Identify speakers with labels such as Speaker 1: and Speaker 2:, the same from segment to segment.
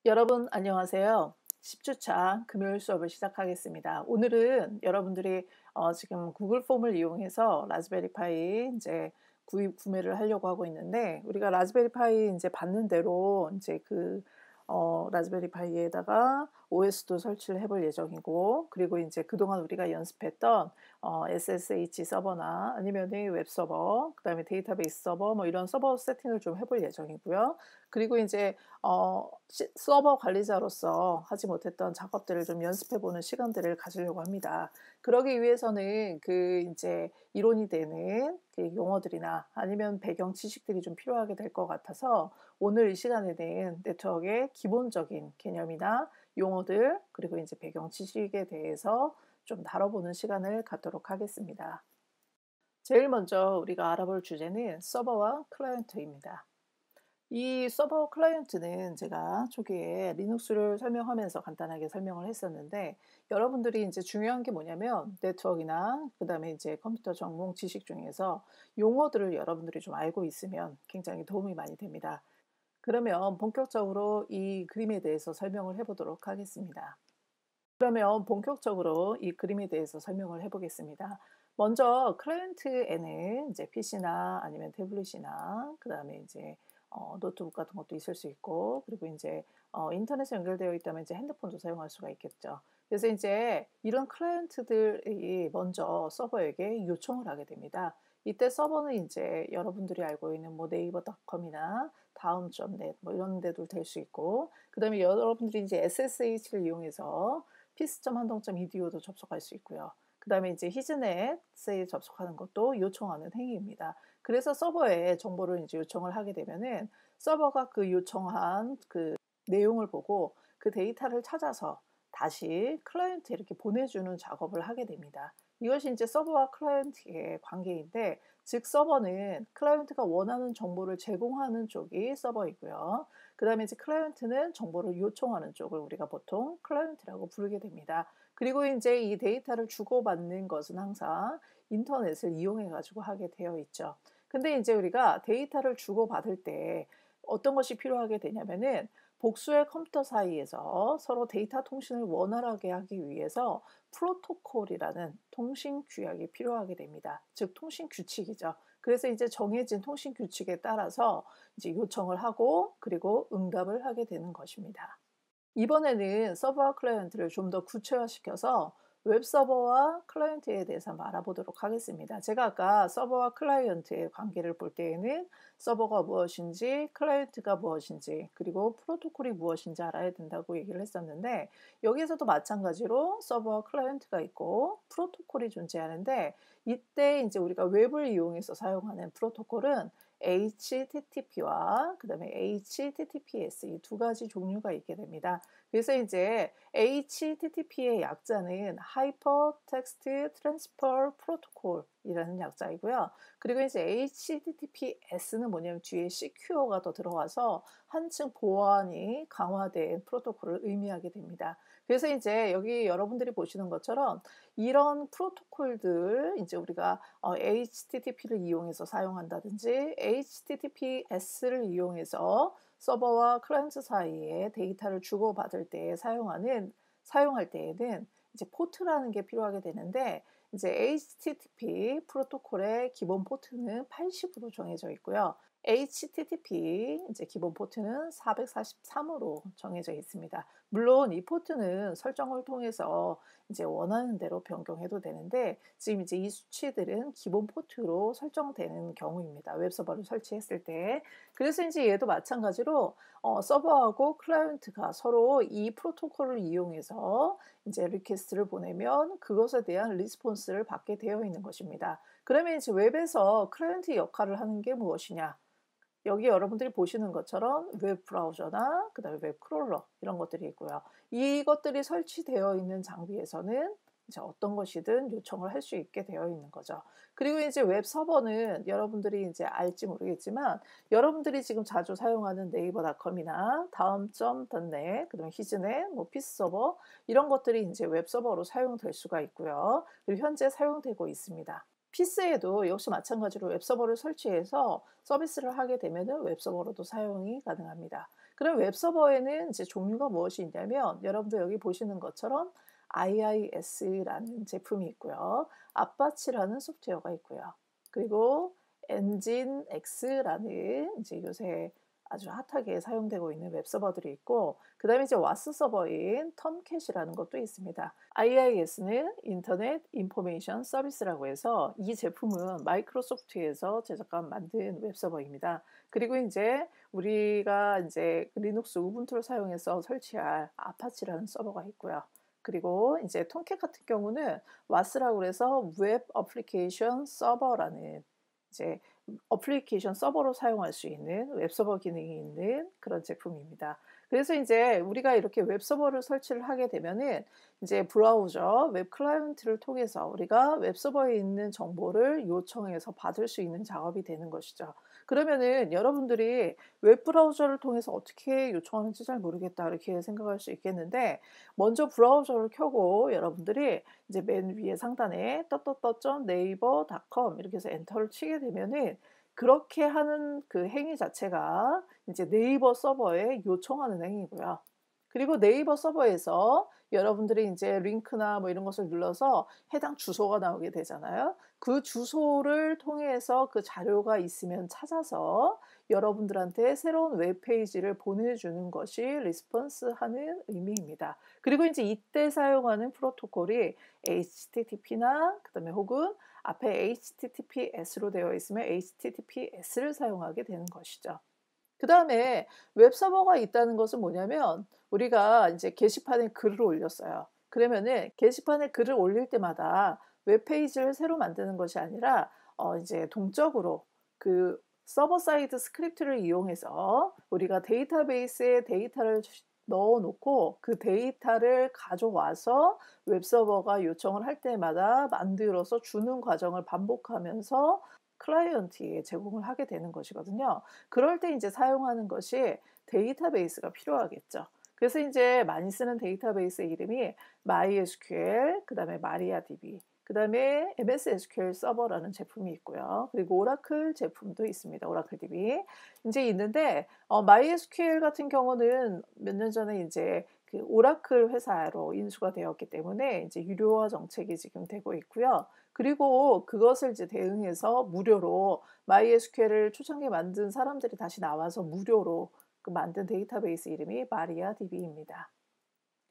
Speaker 1: 여러분 안녕하세요. 10주차 금요일 수업을 시작하겠습니다. 오늘은 여러분들이 지금 구글 폼을 이용해서 라즈베리 파이 이제 구매를 하려고 하고 있는데, 우리가 라즈베리 파이 이제 받는 대로 이제 라즈베리 파이에다가 OS도 설치를 해볼 예정이고, 그리고 이제 그동안 우리가 연습했던 SSH 서버나 아니면 웹 서버, 그다음에 데이터베이스 서버 뭐 이런 서버 세팅을 좀 해볼 예정이고요. 그리고 이제 서버 관리자로서 하지 못했던 작업들을 좀 연습해보는 시간들을 가지려고 합니다. 그러기 위해서는 이제 이론이 되는 그 용어들이나 아니면 배경 지식들이 좀 필요하게 될 것 같아서, 오늘 이 시간에는 네트워크의 기본적인 개념이나 용어들, 그리고 이제 배경 지식에 대해서 좀 다뤄보는 시간을 갖도록 하겠습니다. 제일 먼저 우리가 알아볼 주제는 서버와 클라이언트입니다. 이 서버 클라이언트는 제가 초기에 리눅스를 설명하면서 간단하게 설명을 했었는데, 여러분들이 이제 중요한 게 뭐냐면 네트워크나 그다음에 이제 컴퓨터 전공 지식 중에서 용어들을 여러분들이 좀 알고 있으면 굉장히 도움이 많이 됩니다. 그러면 본격적으로 이 그림에 대해서 설명을 해보도록 하겠습니다. 그러면 본격적으로 이 그림에 대해서 설명을 해보겠습니다. 먼저 클라이언트에는 이제 PC나 아니면 태블릿이나 그다음에 이제 노트북 같은 것도 있을 수 있고, 그리고 이제 인터넷에 연결되어 있다면 이제 핸드폰도 사용할 수가 있겠죠. 그래서 이제 이런 클라이언트들이 먼저 서버에게 요청을 하게 됩니다. 이때 서버는 이제 여러분들이 알고 있는 뭐 네이버닷컴이나 다음.net 뭐 이런 데도 될 수 있고, 그다음에 여러분들이 이제 SSH를 이용해서 peace.한동.edu도 접속할 수 있고요. 그다음에 이제 히즈넷에 접속하는 것도 요청하는 행위입니다. 그래서 서버에 정보를 이제 요청을 하게 되면은 서버가 그 요청한 그 내용을 보고 그 데이터를 찾아서 다시 클라이언트에 이렇게 보내주는 작업을 하게 됩니다. 이것이 이제 서버와 클라이언트의 관계인데, 즉 서버는 클라이언트가 원하는 정보를 제공하는 쪽이 서버이고요. 그 다음에 이제 클라이언트는 정보를 요청하는 쪽을 우리가 보통 클라이언트라고 부르게 됩니다. 그리고 이제 이 데이터를 주고받는 것은 항상 인터넷을 이용해 가지고 하게 되어 있죠. 근데 이제 우리가 데이터를 주고받을 때 어떤 것이 필요하게 되냐면은, 복수의 컴퓨터 사이에서 서로 데이터 통신을 원활하게 하기 위해서 프로토콜이라는 통신 규약이 필요하게 됩니다. 즉 통신 규칙이죠. 그래서 이제 정해진 통신 규칙에 따라서 이제 요청을 하고 그리고 응답을 하게 되는 것입니다. 이번에는 서버와 클라이언트를 좀 더 구체화시켜서 웹 서버와 클라이언트에 대해서 한번 알아보도록 하겠습니다. 제가 아까 서버와 클라이언트의 관계를 볼 때에는 서버가 무엇인지, 클라이언트가 무엇인지, 그리고 프로토콜이 무엇인지 알아야 된다고 얘기를 했었는데, 여기에서도 마찬가지로 서버와 클라이언트가 있고 프로토콜이 존재하는데, 이때 이제 우리가 웹을 이용해서 사용하는 프로토콜은 HTTP와 그다음에 HTTPS 이 두 가지 종류가 있게 됩니다. 그래서 이제 HTTP의 약자는 Hypertext Transfer Protocol이라는 약자이고요. 그리고 이제 HTTPS는 뭐냐면 뒤에 Secure가 더 들어와서 한층 보안이 강화된 프로토콜을 의미하게 됩니다. 그래서 이제 여기 여러분들이 보시는 것처럼 이런 프로토콜들 이제 우리가 HTTP를 이용해서 사용한다든지 HTTPS를 이용해서 서버와 클라이언트 사이에 데이터를 주고받을 때 사용할 때에는 이제 포트라는 게 필요하게 되는데, 이제 HTTP 프로토콜의 기본 포트는 80으로 정해져 있고요. HTTP 이제 기본 포트는 443으로 정해져 있습니다. 물론 이 포트는 설정을 통해서 이제 원하는 대로 변경해도 되는데, 지금 이제 이 수치들은 기본 포트로 설정되는 경우입니다. 웹서버를 설치했을 때. 그래서 이제 얘도 마찬가지로 서버하고 클라이언트가 서로 이 프로토콜을 이용해서 이제 리퀘스트를 보내면 그것에 대한 리스폰스를 받게 되어 있는 것입니다. 그러면 이제 웹에서 클라이언트 역할을 하는 게 무엇이냐? 여기 여러분들이 보시는 것처럼 웹 브라우저나 그다음에 웹 크롤러 이런 것들이 있고요. 이것들이 설치되어 있는 장비에서는 이제 어떤 것이든 요청을 할 수 있게 되어 있는 거죠. 그리고 이제 웹 서버는 여러분들이 이제 알지 모르겠지만, 여러분들이 지금 자주 사용하는 네이버닷컴이나 다음.net, 그다음에 히즈넷, 뭐 피스 서버 이런 것들이 이제 웹 서버로 사용될 수가 있고요. 그리고 현재 사용되고 있습니다. 피스에도 역시 마찬가지로 웹서버를 설치해서 서비스를 하게 되면은 웹서버로도 사용이 가능합니다. 그럼 웹서버에는 이제 종류가 무엇이 있냐면 여러분들 여기 보시는 것처럼 IIS라는 제품이 있고요. 아파치라는 소프트웨어가 있고요. 그리고 엔진X라는 이제 요새 아주 핫하게 사용되고 있는 웹서버들이 있고, 그다음에 이제 와스 서버인 텀캣이라는 것도 있습니다. IIS는 인터넷 인포메이션 서비스라고 해서 이 제품은 마이크로소프트에서 제작한 만든 웹서버입니다. 그리고 이제 우리가 이제 리눅스 우분투를 사용해서 설치할 아파치라는 서버가 있고요. 그리고 이제 톰캣 같은 경우는 와스라고 해서 웹 어플리케이션 서버라는 이제 어플리케이션 서버로 사용할 수 있는 웹서버 기능이 있는 그런 제품입니다. 그래서 이제 우리가 이렇게 웹서버를 설치를 하게 되면은 이제 브라우저, 웹 클라이언트를 통해서 우리가 웹서버에 있는 정보를 요청해서 받을 수 있는 작업이 되는 것이죠. 그러면은 여러분들이 웹 브라우저를 통해서 어떻게 요청하는지 잘 모르겠다 이렇게 생각할 수 있겠는데, 먼저 브라우저를 켜고 여러분들이 이제 맨 위에 상단에 naver.com 이렇게 해서 엔터를 치게 되면은 그렇게 하는 그 행위 자체가 이제 네이버 서버에 요청하는 행위고요. 그리고 네이버 서버에서 여러분들이 인제 링크나 뭐 이런 것을 눌러서 해당 주소가 나오게 되잖아요. 그 주소를 통해서 그 자료가 있으면 찾아서 여러분들한테 새로운 웹페이지를 보내주는 것이 리스폰스하는 의미입니다. 그리고 인제 이때 사용하는 프로토콜이 HTTP나 그다음에 혹은 앞에 HTTPS로 되어 있으면 HTTPS를 사용하게 되는 것이죠. 그다음에 웹서버가 있다는 것은 뭐냐면 우리가 인제 게시판에 글을 올렸어요. 그러면은 게시판에 글을 올릴 때마다 웹페이지를 새로 만드는 것이 아니라 이제 동적으로 그 서버 사이드 스크립트를 이용해서 우리가 데이터베이스에 데이터를 넣어 놓고 그 데이터를 가져와서 웹서버가 요청을 할 때마다 만들어서 주는 과정을 반복하면서 클라이언트에 제공을 하게 되는 것이거든요. 그럴 때 인제 사용하는 것이 데이터베이스가 필요하겠죠. 그래서 인제 많이 쓰는 데이터베이스의 이름이 MySQL, 그다음에 MariaDB, 그다음에 MS SQL 서버라는 제품이 있고요. 그리고 오라클 제품도 있습니다. 오라클 DB. 인제 있는데 MySQL 같은 경우는 몇 년 전에 인제 그 오라클 회사로 인수가 되었기 때문에 인제 유료화 정책이 지금 되고 있고요. 그리고 그것을 이제 대응해서 무료로 MySQL을 초창기에 만든 사람들이 다시 나와서 무료로 그 만든 데이터베이스 이름이 MariaDB입니다.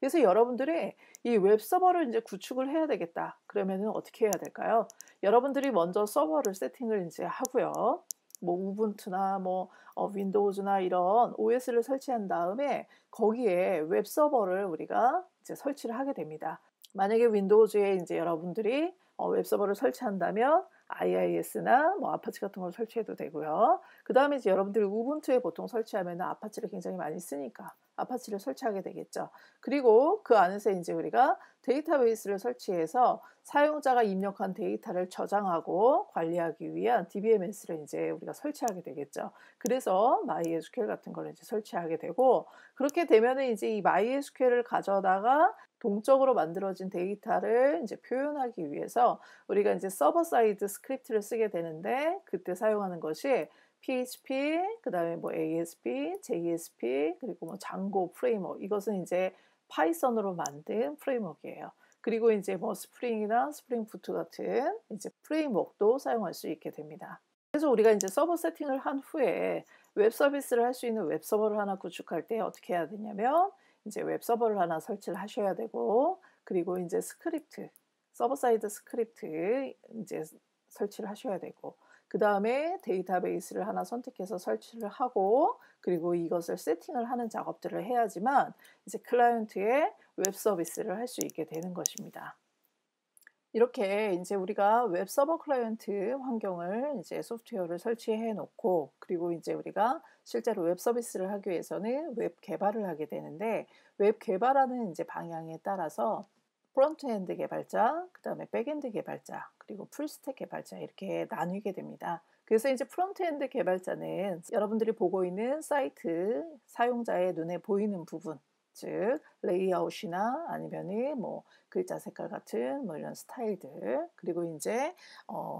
Speaker 1: 그래서 여러분들이 이 웹서버를 인제 구축을 해야 되겠다. 그러면은 어떻게 해야 될까요? 여러분들이 먼저 서버를 세팅을 인제 하고요. 뭐 우분투나 뭐 윈도우즈나 이런 OS를 설치한 다음에 거기에 웹서버를 우리가 이제 설치를 하게 됩니다. 만약에 윈도우즈에 인제 여러분들이 웹서버를 설치한다면 IIS나 뭐 아파치 같은 걸 설치해도 되고요. 그다음에 이제 여러분들이 우분투에 보통 설치하면은 아파치를 굉장히 많이 쓰니까 아파치를 설치하게 되겠죠. 그리고 그 안에서 인제 우리가 데이터베이스를 설치해서 사용자가 입력한 데이터를 저장하고 관리하기 위한 DBMS를 인제 우리가 설치하게 되겠죠. 그래서 MySQL 같은 거를 이제 설치하게 되고, 그렇게 되면은 이제 이 MySQL을 가져다가 동적으로 만들어진 데이터를 인제 표현하기 위해서 우리가 인제 서버 사이드 스크립트를 쓰게 되는데, 그때 사용하는 것이 PHP, 그다음에 뭐 ASP, JSP, 그리고 뭐 장고 프레임워크, 이것은 인제 파이썬으로 만든 프레임워크예요. 그리고 인제 뭐 스프링이나 스프링 부트 같은 이제 프레임워크도 사용할 수 있게 됩니다. 그래서 우리가 인제 서버 세팅을 한 후에 웹 서비스를 할 수 있는 웹 서버를 하나 구축할 때 어떻게 해야 되냐면 인제 웹 서버를 하나 설치를 하셔야 되고, 그리고 인제 스크립트, 서버 사이드 스크립트 인제 설치를 하셔야 되고, 그다음에 데이터베이스를 하나 선택해서 설치를 하고, 그리고 이것을 세팅을 하는 작업들을 해야지만 이제 클라이언트의 웹 서비스를 할 수 있게 되는 것입니다. 이렇게 인제 우리가 웹 서버 클라이언트 환경을 이제 소프트웨어를 설치해 놓고, 그리고 인제 우리가 실제로 웹 서비스를 하기 위해서는 웹 개발을 하게 되는데, 웹 개발하는 인제 방향에 따라서 프론트 엔드 개발자, 그다음에 백엔드 개발자, 그리고 풀스택 개발자 이렇게 나뉘게 됩니다. 그래서 인제 프론트 엔드 개발자는 여러분들이 보고 있는 사이트 사용자의 눈에 보이는 부분, 즉 레이아웃이나 아니면은 뭐 글자 색깔 같은 뭐 이런 스타일들, 그리고 인제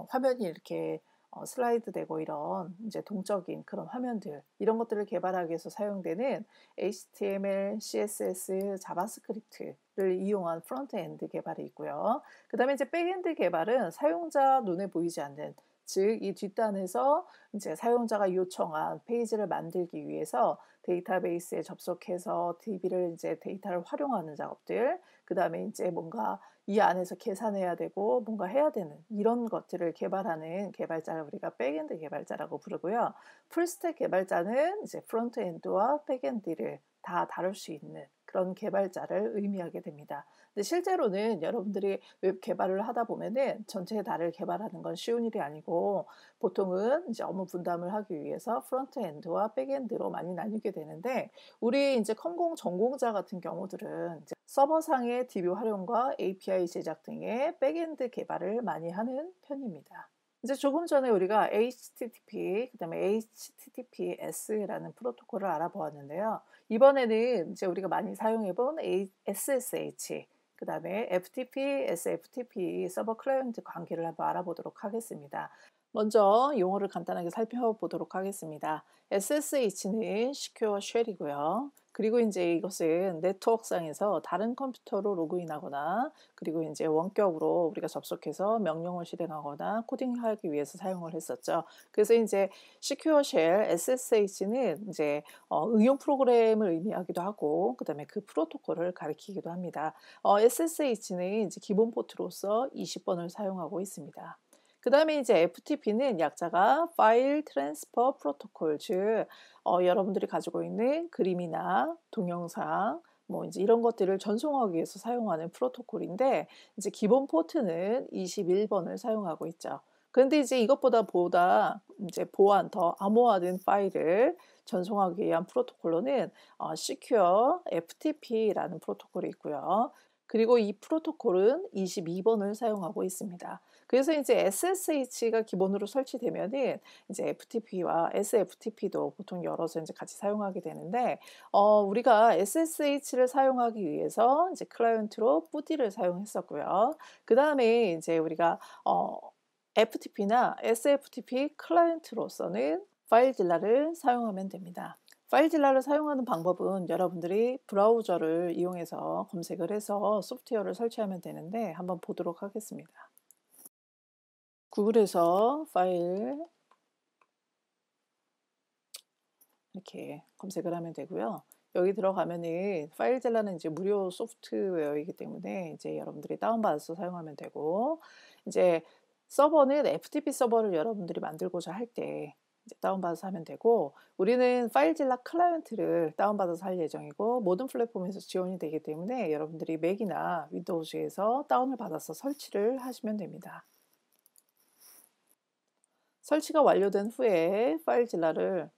Speaker 1: 화면이 이렇게 슬라이드 되고 이런 인제 동적인 그런 화면들, 이런 것들을 개발하기 위해서 사용되는 HTML, CSS, 자바스크립트를 이용한 프론트엔드 개발이 있고요. 그다음에 이제 백엔드 개발은 사용자 눈에 보이지 않는, 즉 이 뒷단에서 이제 사용자가 요청한 페이지를 만들기 위해서 데이터베이스에 접속해서 DB를 이제 데이터를 활용하는 작업들, 그다음에 인제 뭔가 이 안에서 계산해야 되고 뭔가 해야 되는 이런 것들을 개발하는 개발자를 우리가 백엔드 개발자라고 부르고요. 풀스택 개발자는 이제 프론트엔드와 백엔드를 다 다룰 수 있는 그런 개발자를 의미하게 됩니다. 근데 실제로는 여러분들이 웹 개발을 하다 보면은 전체 다를 개발하는 건 쉬운 일이 아니고, 보통은 이제 업무 분담을 하기 위해서 프론트엔드와 백엔드로 많이 나뉘게 되는데, 우리 인제 컴공 전공자 같은 경우들은 이제 서버상의 DB 활용과 API 제작 등의 백엔드 개발을 많이 하는 편입니다. 이제 조금 전에 우리가 HTTP, 그다음에 HTTPS라는 프로토콜을 알아보았는데요. 이번에는 이제 우리가 많이 사용해 본 SSH, 그다음에 FTP, SFTP 서버 클라이언트 관계를 한번 알아보도록 하겠습니다. 먼저 용어를 간단하게 살펴보도록 하겠습니다. SSH는 Secure Shell이고요. 그리고 인제 이것은 네트워크상에서 다른 컴퓨터로 로그인하거나, 그리고 인제 원격으로 우리가 접속해서 명령을 실행하거나 코딩하기 위해서 사용을 했었죠. 그래서 인제 Secure Shell SSH는 인제 응용 프로그램을 의미하기도 하고, 그다음에 그 프로토콜을 가리키기도 합니다. SSH는 인제 기본 포트로서 20번을 사용하고 있습니다. 그다음에 이제 FTP는 약자가 파일 트랜스퍼 프로토콜, 즉 여러분들이 가지고 있는 그림이나 동영상 뭐 인제 이런 것들을 전송하기 위해서 사용하는 프로토콜인데, 이제 기본 포트는 21번을 사용하고 있죠. 그런데 이제 보다 인제 보안 더 암호화된 파일을 전송하기 위한 프로토콜로는 Secure FTP라는 프로토콜이 있고요. 그리고 이 프로토콜은 22번을 사용하고 있습니다. 그래서 이제 SSH가 기본으로 설치되면은 이제 FTP와 SFTP도 보통 열어서 인제 같이 사용하게 되는데, 우리가 SSH를 사용하기 위해서 이제 클라이언트로 PuD를 사용했었고요. 그다음에 인제 우리가 FTP나 SFTP 클라이언트로서는 파일딜러를 사용하면 됩니다. 파일딜러를 사용하는 방법은 여러분들이 브라우저를 이용해서 검색을 해서 소프트웨어를 설치하면 되는데, 한번 보도록 하겠습니다. 구글에서 파일 이렇게 검색을 하면 되고요. 여기 들어가면은 파일딜러는 이제 무료 소프트웨어이기 때문에 이제 여러분들이 다운받아서 사용하면 되고, 이제 서버는 FTP 서버를 여러분들이 만들고자 할 때 이제 다운받아서 하면 되고, 우리는 파일딜러 클라이언트를 다운받아서 할 예정이고, 모든 플랫폼에서 지원이 되기 때문에 여러분들이 맥이나 윈도우즈에서 다운을 받아서 설치를 하시면 됩니다. 설치가 완료된 후에 파일딜러를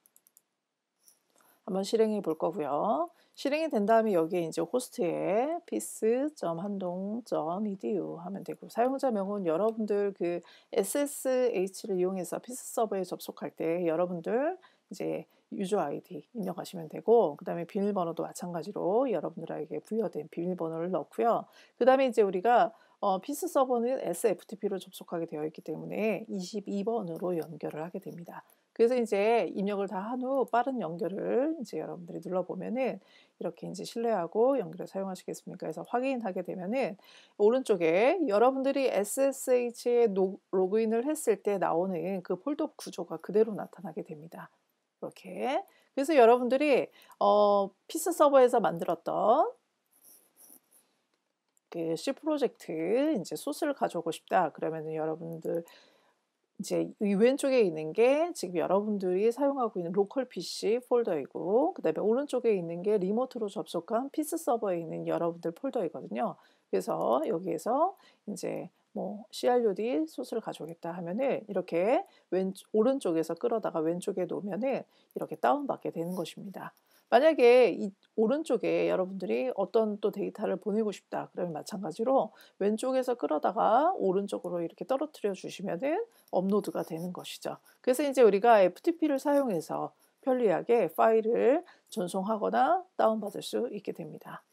Speaker 1: 한번 실행해 볼 거고요. 실행이 된 다음에 여기에 이제 호스트에 peace.handong.edu 하면 되고, 사용자명은 여러분들 그 SSH를 이용해서 피스 서버에 접속할 때 여러분들 이제 유저 아이디 입력하시면 되고, 그다음에 비밀번호도 마찬가지로 여러분들에게 부여된 비밀번호를 넣고요. 그다음에 이제 우리가 피스 서버는 SFTP로 접속하게 되어 있기 때문에 22번으로 연결을 하게 됩니다. 그래서 이제 입력을 다 한 후 빠른 연결을 이제 여러분들이 눌러보면은 이렇게 이제 신뢰하고 연결을 사용하시겠습니까 해서 확인하게 되면은, 오른쪽에 여러분들이 SSH에 로그인을 했을 때 나오는 그 폴더 구조가 그대로 나타나게 됩니다. 이렇게. 그래서 여러분들이 피스 서버에서 만들었던 그 C 프로젝트 이제 소스를 가져오고 싶다 그러면은, 여러분들 이제 이 왼쪽에 있는 게 지금 여러분들이 사용하고 있는 로컬 PC 폴더이고, 그다음에 오른쪽에 있는 게 리모트로 접속한 피스 서버에 있는 여러분들 폴더이거든요. 그래서 여기에서 인제 뭐 CRUD 소스를 가져오겠다 하면은 이렇게 오른쪽에서 끌어다가 왼쪽에 놓으면은 이렇게 다운받게 되는 것입니다. 만약에 이 오른쪽에 여러분들이 어떤 또 데이터를 보내고 싶다 그러면 마찬가지로 왼쪽에서 끌어다가 오른쪽으로 이렇게 떨어뜨려 주시면은 업로드가 되는 것이죠. 그래서 인제 우리가 FTP를 사용해서 편리하게 파일을 전송하거나 다운받을 수 있게 됩니다.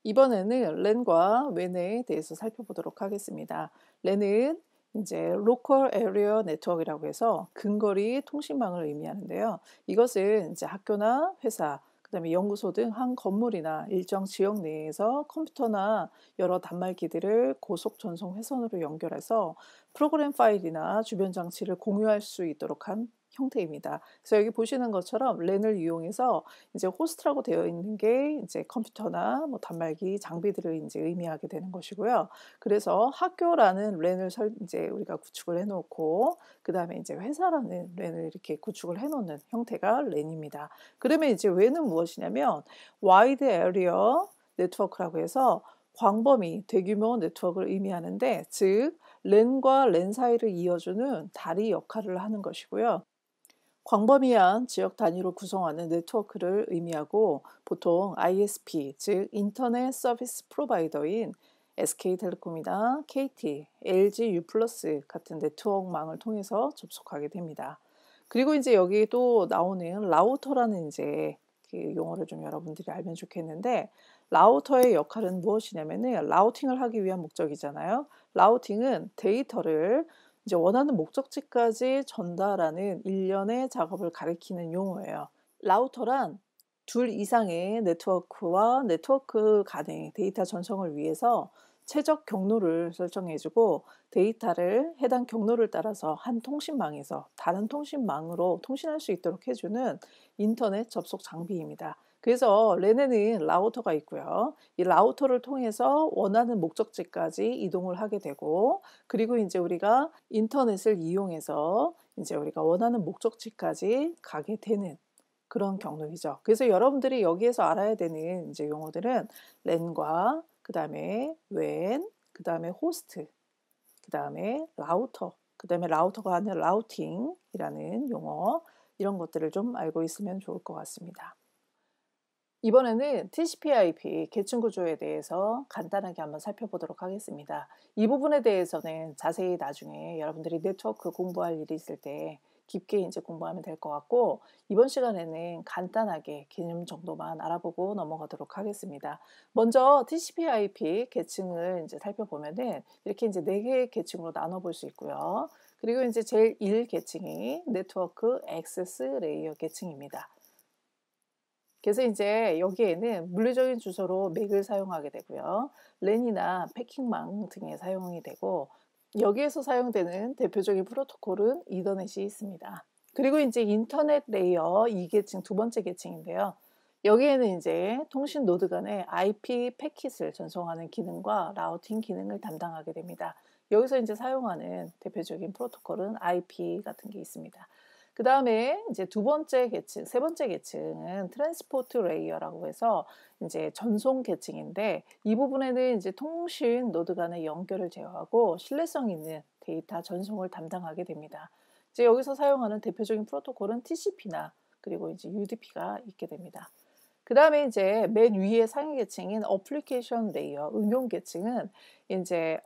Speaker 1: 이번에는 랜과 웬에 대해서 살펴보도록 하겠습니다. 랜은 이제 Local Area Network이라고 해서 근거리 통신망을 의미하는데요. 이것은 이제 학교나 회사, 그다음에 연구소 등 한 건물이나 일정 지역 내에서 컴퓨터나 여러 단말기들을 고속 전송 회선으로 연결해서 프로그램 파일이나 주변 장치를 공유할 수 있도록 한 형태입니다. 그래서 여기 보시는 것처럼 랜을 이용해서 이제 호스트라고 되어 있는 게 이제 컴퓨터나 뭐 단말기 장비들을 이제 의미하게 되는 것이고요. 그래서 학교라는 랜을 이제 우리가 구축을 해놓고 그 다음에 이제 회사라는 랜을 이렇게 구축을 해놓는 형태가 랜입니다. 그러면 이제 웬은 무엇이냐면 와이드 에리어 네트워크라고 해서 광범위 대규모 네트워크를 의미하는데, 즉 랜과 랜 사이를 이어주는 다리 역할을 하는 것이고요. 광범위한 지역 단위로 구성하는 네트워크를 의미하고 보통 ISP, 즉 인터넷 서비스 프로바이더인 SK텔레콤이나 KT, LG U+ 같은 네트워크망을 통해서 접속하게 됩니다. 그리고 이제 여기 또 나오는 라우터라는 이제 그 용어를 좀 여러분들이 알면 좋겠는데, 라우터의 역할은 무엇이냐면은 라우팅을 하기 위한 목적이잖아요. 라우팅은 데이터를 이제 원하는 목적지까지 전달하는 일련의 작업을 가리키는 용어예요. 라우터란 둘 이상의 네트워크와 네트워크 간의 데이터 전송을 위해서 최적 경로를 설정해주고 데이터를 해당 경로를 따라서 한 통신망에서 다른 통신망으로 통신할 수 있도록 해주는 인터넷 접속 장비입니다. 그래서 랜에는 라우터가 있고요. 이 라우터를 통해서 원하는 목적지까지 이동을 하게 되고, 그리고 이제 우리가 인터넷을 이용해서 이제 우리가 원하는 목적지까지 가게 되는 그런 경로이죠. 그래서 여러분들이 여기에서 알아야 되는 이제 용어들은 랜과 그다음에 웬, 그다음에 호스트, 그다음에 라우터, 그다음에 라우터가 아닌 라우팅이라는 용어, 이런 것들을 좀 알고 있으면 좋을 것 같습니다. 이번에는 TCP/IP 계층 구조에 대해서 간단하게 한번 살펴보도록 하겠습니다. 이 부분에 대해서는 자세히 나중에 여러분들이 네트워크 공부할 일이 있을 때 깊게 이제 공부하면 될 것 같고, 이번 시간에는 간단하게 개념 정도만 알아보고 넘어가도록 하겠습니다. 먼저 TCP/IP 계층을 이제 살펴보면은 이렇게 이제 4개의 계층으로 나눠볼 수 있고요. 그리고 이제 제일 1 계층이 네트워크 액세스 레이어 계층입니다. 그래서 이제 여기에는 물리적인 주소로 맥을 사용하게 되고요. 랜이나 패킹망 등에 사용이 되고, 여기에서 사용되는 대표적인 프로토콜은 이더넷이 있습니다. 그리고 이제 인터넷 레이어 2계층 두 번째 계층인데요. 여기에는 이제 통신 노드 간의 IP 패킷을 전송하는 기능과 라우팅 기능을 담당하게 됩니다. 여기서 이제 사용하는 대표적인 프로토콜은 IP 같은 게 있습니다. 그 다음에 이제 두 번째 계층, 세 번째 계층은 트랜스포트 레이어라고 해서 이제 전송 계층인데, 이 부분에는 이제 통신 노드 간의 연결을 제어하고 신뢰성 있는 데이터 전송을 담당하게 됩니다. 이제 여기서 사용하는 대표적인 프로토콜은 TCP나 그리고 이제 UDP가 있게 됩니다. 그 다음에 이제 맨 위에 상위 계층인 어플리케이션 레이어, 응용 계층은 이제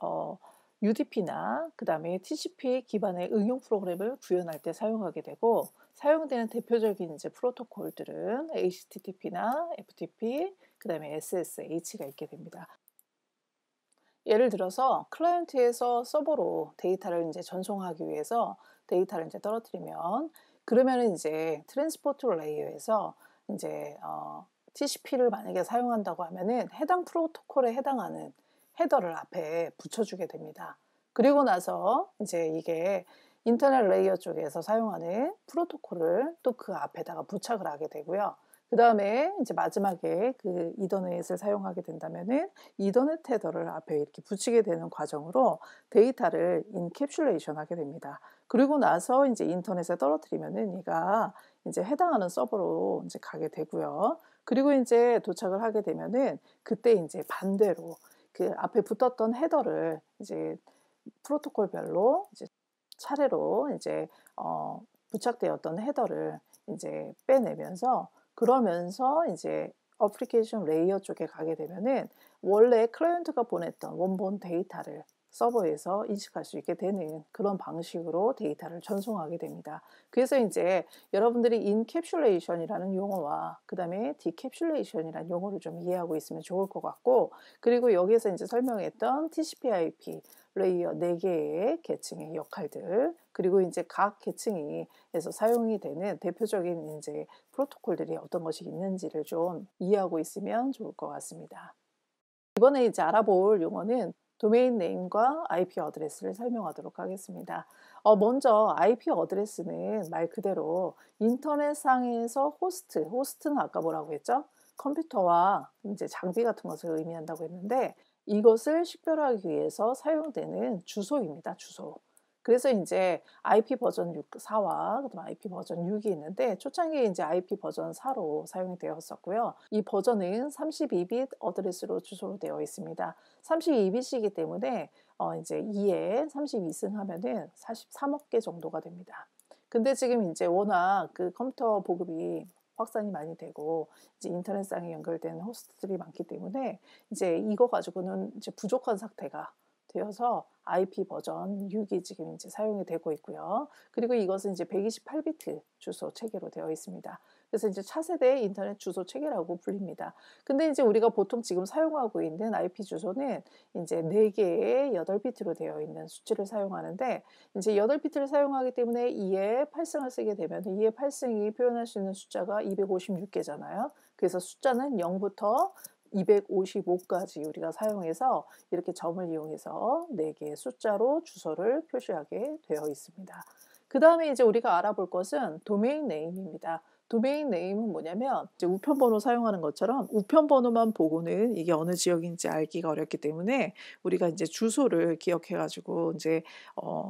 Speaker 1: UDP나 그 다음에 TCP 기반의 응용 프로그램을 구현할 때 사용하게 되고, 사용되는 대표적인 이제 프로토콜들은 HTTP나 FTP, 그 다음에 SSH가 있게 됩니다. 예를 들어서 클라이언트에서 서버로 데이터를 이제 전송하기 위해서 데이터를 이제 떨어뜨리면, 그러면은 이제 트랜스포트 레이어에서 이제 TCP를 만약에 사용한다고 하면은 해당 프로토콜에 해당하는 헤더를 앞에 붙여주게 됩니다. 그리고 나서 이제 이게 인터넷 레이어 쪽에서 사용하는 프로토콜을 또 그 앞에다가 부착을 하게 되고요. 그 다음에 이제 마지막에 그 이더넷을 사용하게 된다면은 이더넷 헤더를 앞에 이렇게 붙이게 되는 과정으로 데이터를 인캡슐레이션 하게 됩니다. 그리고 나서 이제 인터넷에 떨어뜨리면은 얘가 이제 해당하는 서버로 이제 가게 되고요. 그리고 이제 도착을 하게 되면은 그때 이제 반대로 그 앞에 붙었던 헤더를 이제 프로토콜별로 이제 차례로 이제 부착되었던 헤더를 이제 빼내면서, 그러면서 이제 어플리케이션 레이어 쪽에 가게 되면은 원래 클라이언트가 보냈던 원본 데이터를 서버에서 인식할 수 있게 되는 그런 방식으로 데이터를 전송하게 됩니다. 그래서 이제 여러분들이 인캡슐레이션이라는 용어와 그다음에 디캡슐레이션이라는 용어를 좀 이해하고 있으면 좋을 것 같고, 그리고 여기에서 이제 설명했던 TCP/IP 레이어 4개의 계층의 역할들, 그리고 이제 각 계층에서 사용이 되는 대표적인 이제 프로토콜들이 어떤 것이 있는지를 좀 이해하고 있으면 좋을 것 같습니다. 이번에 이제 알아볼 용어는 도메인 네임과 IP 어드레스를 설명하도록 하겠습니다. 먼저 IP 어드레스는 말 그대로 인터넷상에서 호스트는 아까 뭐라고 했죠? 컴퓨터와 이제 장비 같은 것을 의미한다고 했는데, 이것을 식별하기 위해서 사용되는 주소입니다. 주소. 그래서 이제 IP 버전 4와 그다음 IP 버전 6이 있는데, 초창기에 이제 IP 버전 4로 사용이 되었었고요. 이 버전은 32빗 어드레스로 주소로 되어 있습니다. 32빗이기 때문에 이제 2에 32승 하면은 43억 개 정도가 됩니다. 근데 지금 이제 워낙 그 컴퓨터 보급이 확산이 많이 되고 이제 인터넷상에 연결된 호스트들이 많기 때문에 이제 이거 가지고는 이제 부족한 상태가 되어서 IP 버전 6이 지금 이제 사용이 되고 있고요. 그리고 이것은 이제 128비트 주소 체계로 되어 있습니다. 그래서 이제 차세대 인터넷 주소 체계라고 불립니다. 근데 이제 우리가 보통 지금 사용하고 있는 IP 주소는 이제 4개의 8비트로 되어 있는 수치를 사용하는데, 이제 8비트를 사용하기 때문에 2의 8승을 쓰게 되면 2의 8승이 표현할 수 있는 숫자가 256개잖아요. 그래서 숫자는 0부터 255까지 우리가 사용해서 이렇게 점을 이용해서 4개의 숫자로 주소를 표시하게 되어 있습니다. 그 다음에 이제 우리가 알아볼 것은 도메인 네임입니다. 도메인 네임은 뭐냐면 이제 우편번호 사용하는 것처럼 우편번호만 보고는 이게 어느 지역인지 알기가 어렵기 때문에 우리가 이제 주소를 기억해가지고 이제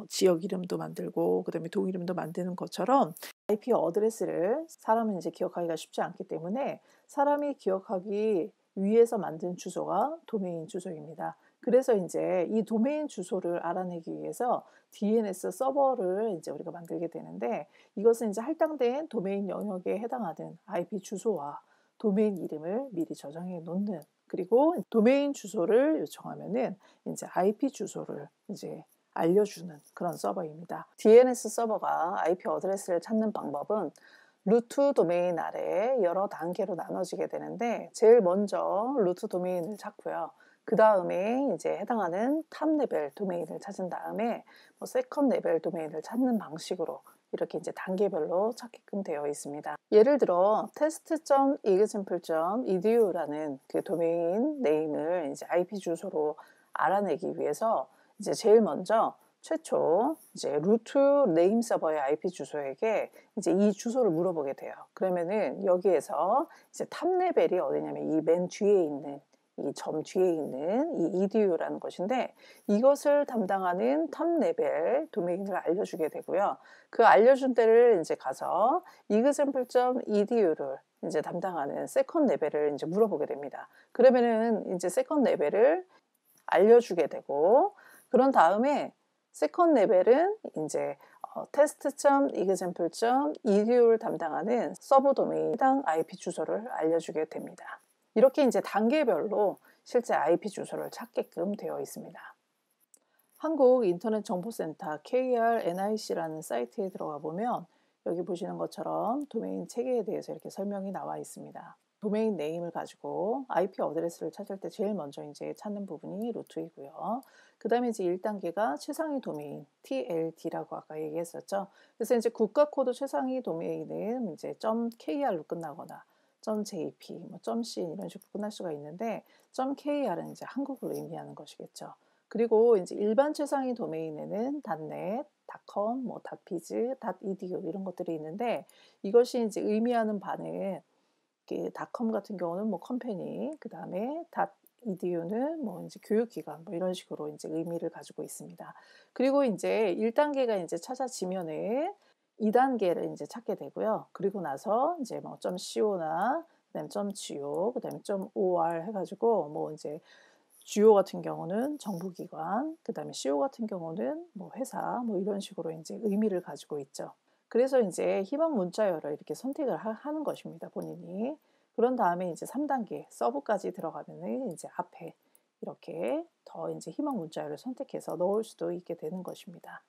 Speaker 1: 지역 이름도 만들고 그다음에 동 이름도 만드는 것처럼 IP 어드레스를 사람은 이제 기억하기가 쉽지 않기 때문에 사람이 기억하기 위해서 만든 주소가 도메인 주소입니다. 그래서 이제 이 도메인 주소를 알아내기 위해서 DNS 서버를 이제 우리가 만들게 되는데, 이것은 이제 할당된 도메인 영역에 해당하는 IP 주소와 도메인 이름을 미리 저장해 놓는, 그리고 도메인 주소를 요청하면은 이제 IP 주소를 이제 알려주는 그런 서버입니다. DNS 서버가 IP 어드레스를 찾는 방법은 루트 도메인 아래 여러 단계로 나눠지게 되는데, 제일 먼저 루트 도메인을 찾고요. 그 다음에 이제 해당하는 탑 레벨 도메인을 찾은 다음에 세컨 레벨 도메인을 찾는 방식으로 이렇게 이제 단계별로 찾게끔 되어 있습니다. 예를 들어 test.example.edu라는 그 도메인 네임을 이제 IP 주소로 알아내기 위해서 이제 제일 먼저 최초 이제 루트 네임 서버의 IP 주소에게 이제 이 주소를 물어보게 돼요. 그러면은 여기에서 이제 탑 레벨이 어디냐면 이 맨 뒤에 있는 이 점 뒤에 있는 이 edu라는 것인데, 이것을 담당하는 탑 레벨 도메인을 알려주게 되고요. 그 알려준 데를 이제 가서 example.edu를 이제 담당하는 세컨 레벨을 이제 물어보게 됩니다. 그러면은 이제 세컨 레벨을 알려주게 되고, 그런 다음에 세컨 레벨은 이제 test.example.edu를 담당하는 서버 도메인 해당 IP 주소를 알려주게 됩니다. 이렇게 이제 단계별로 실제 IP 주소를 찾게끔 되어 있습니다. 한국인터넷정보센터 KRNIC라는 사이트에 들어가 보면 여기 보시는 것처럼 도메인 체계에 대해서 이렇게 설명이 나와 있습니다. 도메인 네임을 가지고 IP 어드레스를 찾을 때 제일 먼저 이제 찾는 부분이 루트이고요. 그 다음에 이제 1단계가 최상위 도메인 TLD라고 아까 얘기했었죠. 그래서 이제 국가 코드 최상위 도메인은 이제 .kr로 끝나거나 .jp, .cn 이런 식으로 끝날 수가 있는데, .kr은 이제 한국을 의미하는 것이겠죠. 그리고 이제 일반 최상위 도메인에는 .net, .com, .biz, .edu 이런 것들이 있는데, 이것이 이제 의미하는 바는 .com 같은 경우는 컴퍼니, 그 다음에 .edu는 이제 교육기관 이런 식으로 이제 의미를 가지고 있습니다. 그리고 이제 1단계가 이제 찾아지면은 2단계를 이제 찾게 되고요. 그리고 나서 이제 .co나 그다음에 .go, 그다음에 .or 해가지고 이제 GO 같은 경우는 정부기관, 그 다음에 CO 같은 경우는 회사, 이런 식으로 이제 의미를 가지고 있죠. 그래서 이제 희망 문자열을 이렇게 선택을 하는 것입니다, 본인이. 그런 다음에 이제 3단계 서브까지 들어가면은 이제 앞에 이렇게 더 이제 희망 문자열을 선택해서 넣을 수도 있게 되는 것입니다.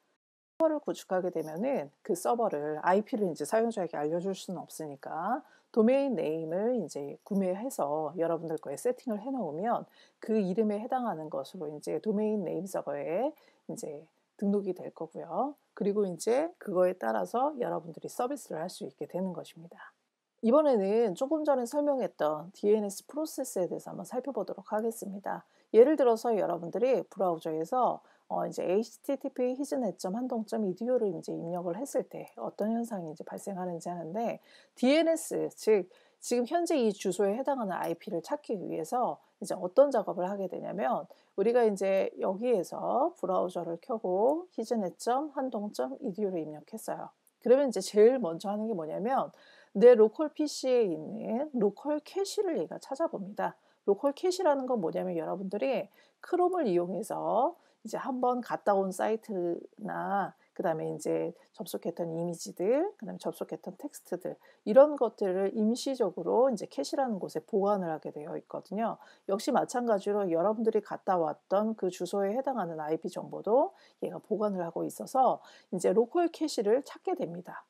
Speaker 1: 서버를 구축하게 되면은 그 서버를 IP를 이제 사용자에게 알려줄 수는 없으니까 도메인 네임을 이제 구매해서 여러분들 거에 세팅을 해 놓으면 그 이름에 해당하는 것으로 이제 도메인 네임 서버에 이제 등록이 될 거고요. 그리고 이제 그거에 따라서 여러분들이 서비스를 할 수 있게 되는 것입니다. 이번에는 조금 전에 설명했던 DNS 프로세스에 대해서 한번 살펴보도록 하겠습니다. 예를 들어서 여러분들이 브라우저에서 이제 http 히즈넷.한동.edu를 이제 입력을 했을 때 어떤 현상이 이제 발생하는지 하는데, DNS, 즉 지금 현재 이 주소에 해당하는 IP를 찾기 위해서 이제 어떤 작업을 하게 되냐면, 우리가 이제 여기에서 브라우저를 켜고 히즈넷.한동.edu를 입력했어요. 그러면 이제 제일 먼저 하는 게 뭐냐면, 내 로컬 PC에 있는 로컬 캐시를 얘가 찾아봅니다. 로컬 캐시라는 건 뭐냐면, 여러분들이 크롬을 이용해서 이제 한번 갔다 온 사이트나 그다음에 이제 접속했던 이미지들, 그다음에 접속했던 텍스트들, 이런 것들을 임시적으로 이제 캐시라는 곳에 보관을 하게 되어 있거든요. 역시 마찬가지로 여러분들이 갔다 왔던 그 주소에 해당하는 IP 정보도 얘가 보관을 하고 있어서 이제 로컬 캐시를 찾게 됩니다.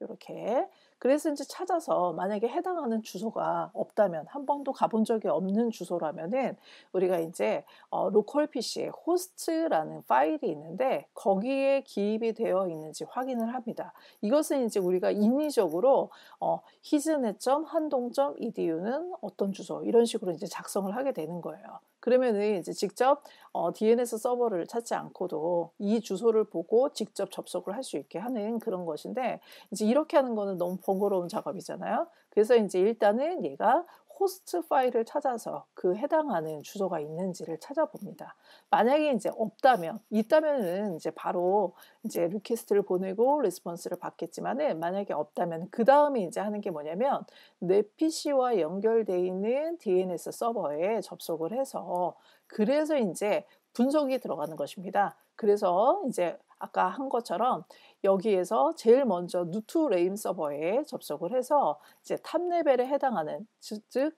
Speaker 1: 요렇게. 그래서 이제 찾아서 만약에 해당하는 주소가 없다면, 한 번도 가본 적이 없는 주소라면은 우리가 이제 로컬 PC에 호스트라는 파일이 있는데 거기에 기입이 되어 있는지 확인을 합니다. 이것은 이제 우리가 인위적으로 hiznet.handong.edu는 어떤 주소, 이런 식으로 이제 작성을 하게 되는 거예요. 그러면은 이제 직접 DNS 서버를 찾지 않고도 이 주소를 보고 직접 접속을 할 수 있게 하는 그런 것인데, 이제 이렇게 하는 거는 너무 번거로운 작업이잖아요. 그래서 이제 일단은 얘가 호스트 파일을 찾아서 그 해당하는 주소가 있는지를 찾아봅니다. 만약에 이제 없다면, 있다면은 이제 바로 이제 리퀘스트를 보내고 리스폰스를 받겠지만은, 만약에 없다면 그 다음에 이제 하는 게 뭐냐면, 내 PC와 연결되어 있는 DNS 서버에 접속을 해서, 그래서 이제 분석이 들어가는 것입니다. 그래서 이제 아까 한 것처럼 여기에서 제일 먼저 누트 레임 서버에 접속을 해서 이제 탑 레벨에 해당하는, 즉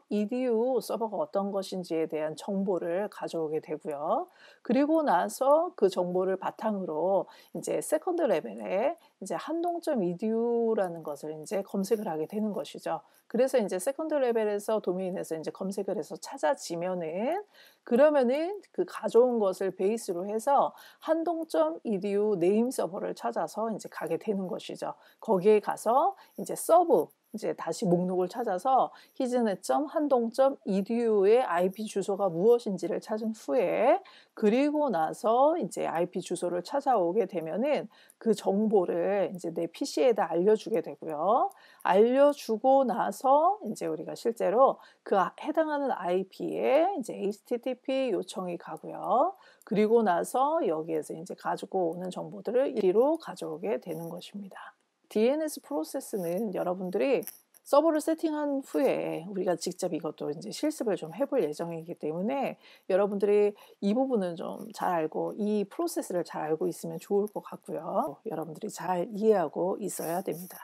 Speaker 1: .edu 서버가 어떤 것인지에 대한 정보를 가져오게 되고요. 그리고 나서 그 정보를 바탕으로 이제 세컨드 레벨에 이제 한동.edu라는 것을 이제 검색을 하게 되는 것이죠. 그래서 이제 세컨드 레벨에서 도메인에서 이제 검색을 해서 찾아지면은, 그러면은 그 가져온 것을 베이스로 해서 한동.edu 네임 서버를 찾아서 이제 가게 되는 것이죠. 거기에 가서 이제 서브, 이제 다시 목록을 찾아서 hiznet.handong.edu의 IP 주소가 무엇인지를 찾은 후에, 그리고 나서 이제 IP 주소를 찾아오게 되면은 그 정보를 이제 내 PC에다 알려주게 되고요. 알려주고 나서 이제 우리가 실제로 그 해당하는 IP에 이제 HTTP 요청이 가고요. 그리고 나서 여기에서 이제 가지고 오는 정보들을 이리로 가져오게 되는 것입니다. DNS 프로세스는 여러분들이 서버를 세팅한 후에 우리가 직접 이것도 이제 실습을 좀 해볼 예정이기 때문에, 여러분들이 이 부분은 좀 잘 알고 이 프로세스를 잘 알고 있으면 좋을 것 같고요. 여러분들이 잘 이해하고 있어야 됩니다.